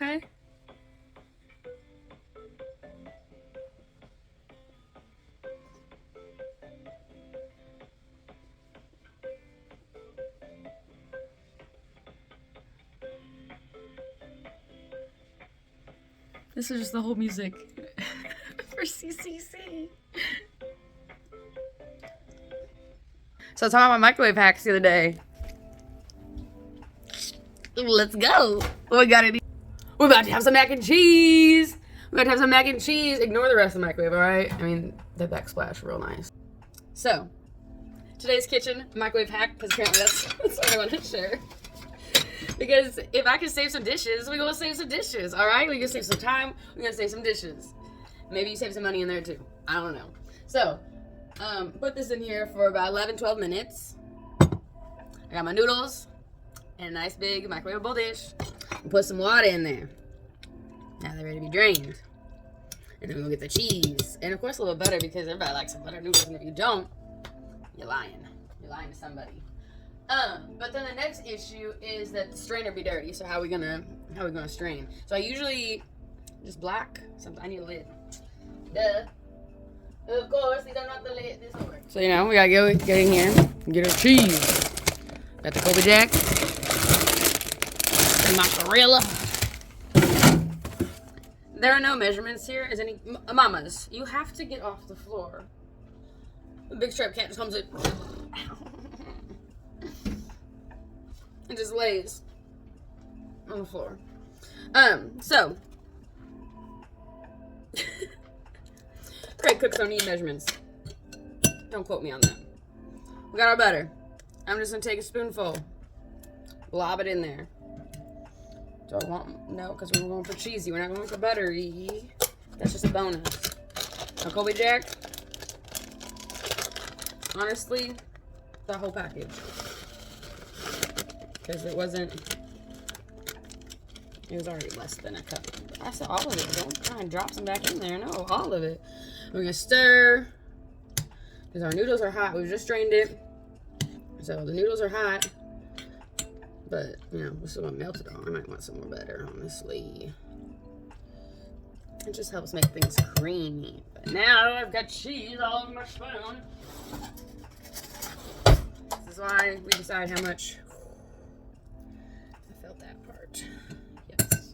okay? This is just the whole music for CCC. So I was talking about my microwave hacks the other day. Let's go. What we got to do? We're about to have some mac and cheese. We're about to have some mac and cheese. Ignore the rest of the microwave, all right? I mean, the backsplash, real nice. So, today's kitchen microwave hack, because apparently that's what I want to share. Because if I can save some dishes, we're going to save some dishes, all right? We're going to save some time. We're going to save some dishes. Maybe you save some money in there, too. I don't know. So, put this in here for about 11, 12 minutes. I got my noodles and a nice big microwavable dish. And put some water in there. Now they're ready to be drained. And then we're going to get the cheese. And, of course, a little butter, because everybody likes some butter noodles. And if you don't, you're lying. You're lying to somebody. But then the next issue is that the strainer be dirty. So how are we gonna strain? So I usually just black. Sometimes I need a lid. Duh. Of course, these are not the lid. This over. So we gotta get in here and get our cheese. Got the Kobe Jack, the mozzarella. There are no measurements here. Is any mamas? You have to get off the floor. The big striped cat just comes in. And just lays on the floor. So great cooks don't need measurements. Don't quote me on that. We got our butter. I'm just gonna take a spoonful, lob it in there. Do I want no? Because we're going for cheesy. We're not going for buttery. That's just a bonus. A Kobe Jack. Honestly, the whole package. Because it was already less than a cup. I said all of it. Don't try and drop some back in there. No, all of it. We're going to stir. Because our noodles are hot. We've just strained it. So the noodles are hot. But, we're still going to melt it on. I might want some more butter, honestly. It just helps make things creamy. But now I've got cheese all over my spoon. This is why we decide how much. That part. Yes.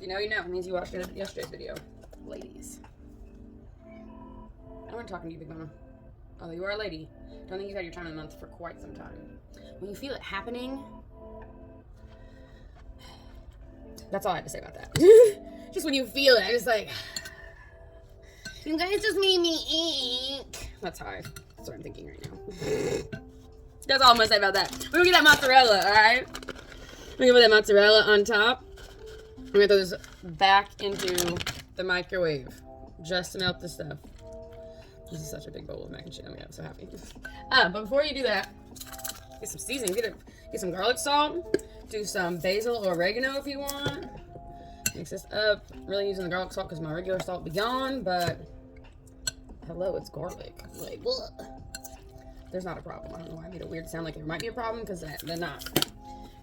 You know. It means you watched yesterday's video. Ladies. I wasn't talking to you, Big Mama. Although you are a lady. Don't think you've had your time of the month for quite some time. When you feel it happening, that's all I have to say about that. Just when you feel it, I just like, you guys just made me ink. That's what I'm thinking right now. That's all I'm gonna say about that. We're gonna get that mozzarella, alright? We're gonna put that mozzarella on top. We're gonna throw this back into the microwave just to melt the stuff. This is such a big bowl of mac and cheese. I'm so happy. But before you do that, get some seasoning. Get some garlic salt. Do some basil or oregano if you want. Mix this up. Really using the garlic salt because my regular salt be gone, but hello, it's garlic. Like, what? There's not a problem. I don't know why I made it weird sound like there might be a problem because they're not.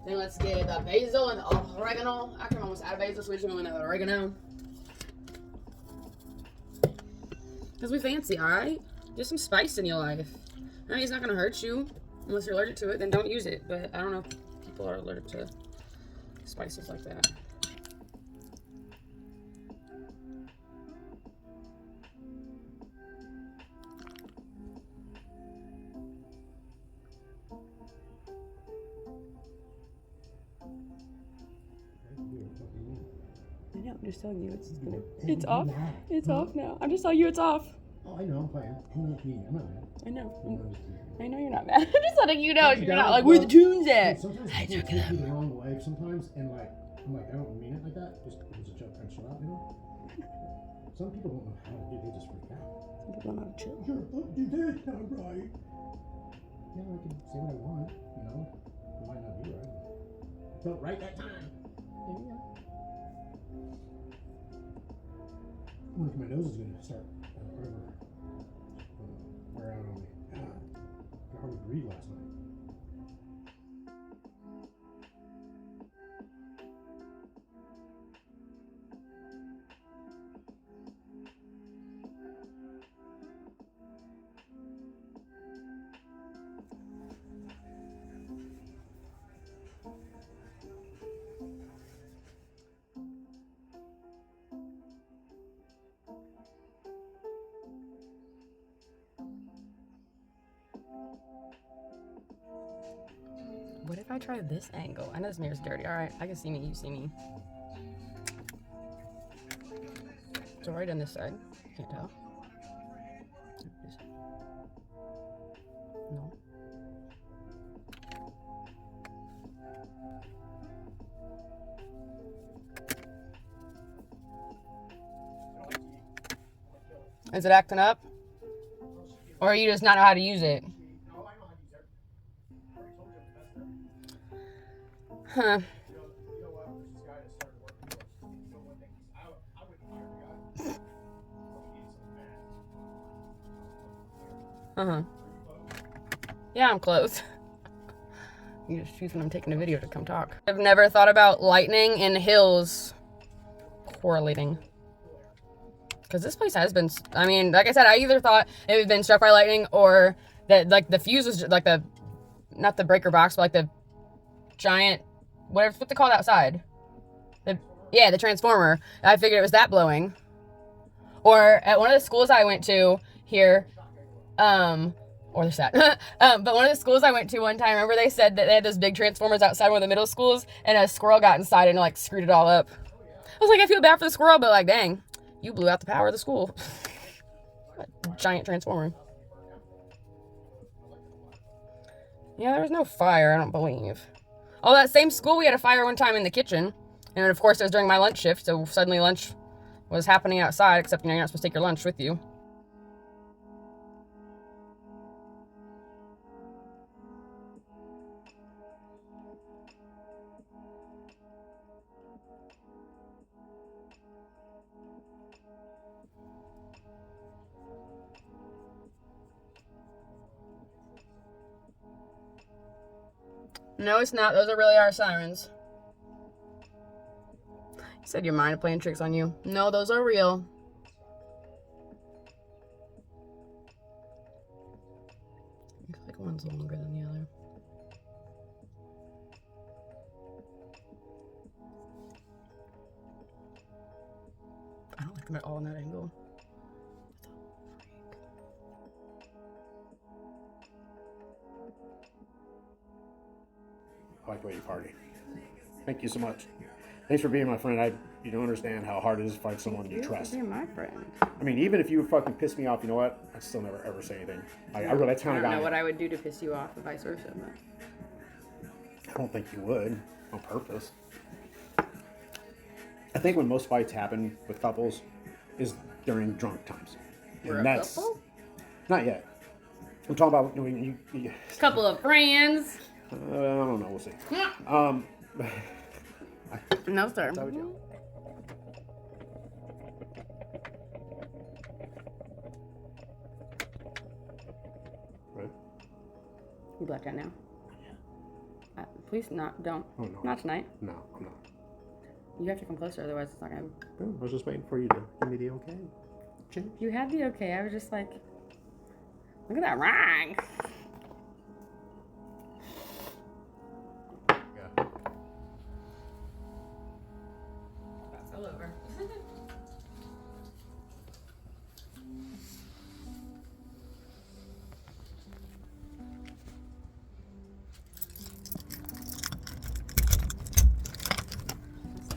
Then let's get the basil and the oregano. I can almost add basil, so we're just going to go with oregano. Because we fancy, alright? Just some spice in your life. I mean, it's not going to hurt you. Unless you're allergic to it, then don't use it. But I don't know if people are allergic to spices like that. I know, I'm just telling you it's off. It's off now. I'm just telling you it's off. Oh, I know, I'm playing. I'm not mean. I'm not mad. I know. I know you're not mad. I'm just letting you know you're not like, where the tunes at? Sometimes I take you the wrong way sometimes, and I'm like, I don't mean it like that. Just as a joke, and shut up, Some people don't know how to do. They just freak out. Some people don't know how to chill. Sure, do this, not right. Yeah, I can say what I want, It might not be right. I felt right that time. There you go. I wonder if my nose is going to start wear out on me. I could hardly breathe last night. What if I try this angle? I know this mirror's dirty. All right, I can see me. You see me. So right on this side. Can't tell. No. Is it acting up? Or you just not know how to use it? Huh. Uh-huh. Yeah, I'm close. You just choose when I'm taking a video to come talk. I've never thought about lightning in hills correlating. Because this place has been, I mean, like I said, I either thought it had been struck by lightning or that, like, the fuse was, like, the, not the breaker box, but, like, the giant, what's they call it outside? Yeah, the transformer. I figured it was that blowing. Or at one of the schools I went to here, or there's that. But one of the schools I went to one time, remember they said that they had those big transformers outside one of the middle schools, and a squirrel got inside and, like, screwed it all up. I was like, I feel bad for the squirrel, but, like, dang. You blew out the power of the school. Giant transformer. Yeah, there was no fire, I don't believe. Oh, that same school, we had a fire one time in the kitchen. And of course, it was during my lunch shift, so suddenly lunch was happening outside, except, you know, you're not supposed to take your lunch with you. No, it's not. Those are really our sirens. You said your mind playing tricks on you. No, those are real. Looks like one's longer than the other. I don't like them at all in that angle. I like the way you party. Thank you so much. Thanks for being my friend. You don't understand how hard it is to find someone you trust. You're my friend. I mean, even if you fucking piss me off, you know what? I'd still never ever say anything. I really, that's kind of guy. I don't know what I would do to piss you off, or vice versa. But I don't think you would on purpose. I think when most fights happen with couples is during drunk times. We're and a that's couple? not yet. I'm talking about you Couple of friends. I don't know. We'll see. No, sir. Is that what you? Right. You blacked out now? Please don't. Oh, no. Not tonight. No, I'm not. You have to come closer, otherwise it's not gonna. I was just waiting for you to give me the okay. Change. You had the okay. I was just like, look at that ring. Yeah. That's all over.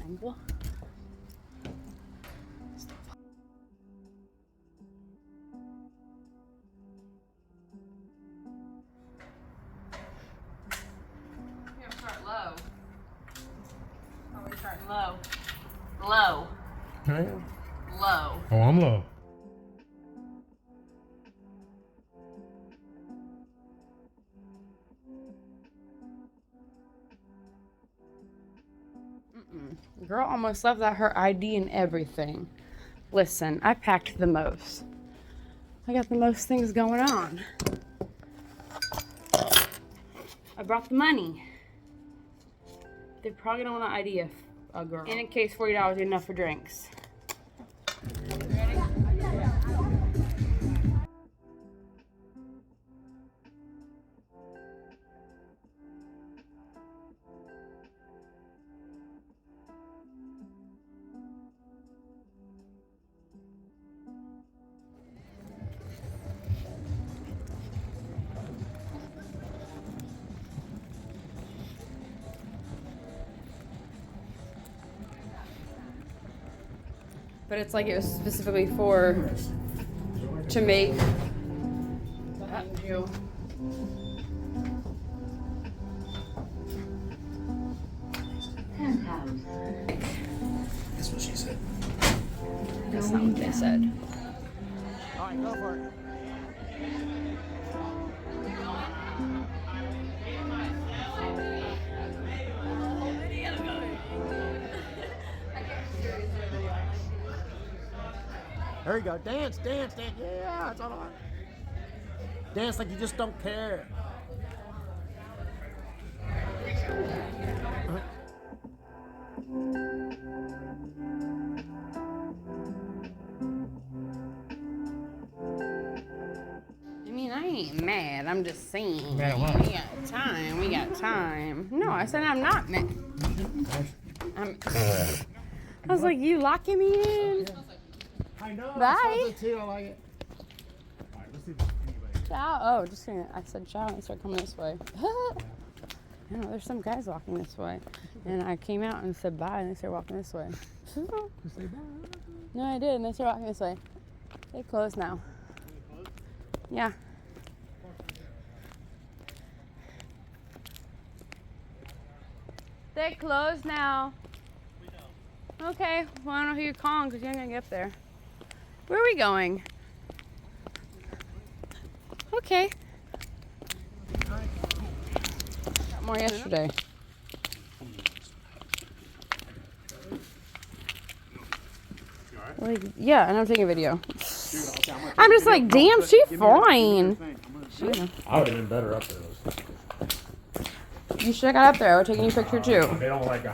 Angle. You're gonna start low. Oh, we're starting low. Low. I am. Low. Oh, I'm low. Girl almost left out her ID and everything. Listen, I packed the most. I got the most things going on. I brought the money. They probably don't want to ID a girl. And in case $40 is enough for drinks. Ready? But it's like it was specifically for to make behind you. That's what she said. That's not what they said. All right, go for it. There you go. Dance, dance, dance. Yeah, that's all I want. Dance like you just don't care. I mean, I ain't mad. I'm just saying. Mad at what? We got time. We got time. No, I said I'm not mad. I was like, you locking me in? I know. Bye. I saw it too. I like it. All right, let's see if anybody. Ciao. Oh, just kidding. I said ciao and started coming this way. No, there's some guys walking this way. And I came out and said bye, and they started walking this way. Say bye. No, I did, and they started walking this way. They closed now. Yeah. They closed now. Okay, well, I don't know who you're calling because you ain't gonna get up there. Where are we going? Okay. Got more yesterday. Like, yeah, and I'm taking a video. I'm just like, damn, she's fine. I would have been better up there. You should have got up there. I would have taken your picture too. They don't like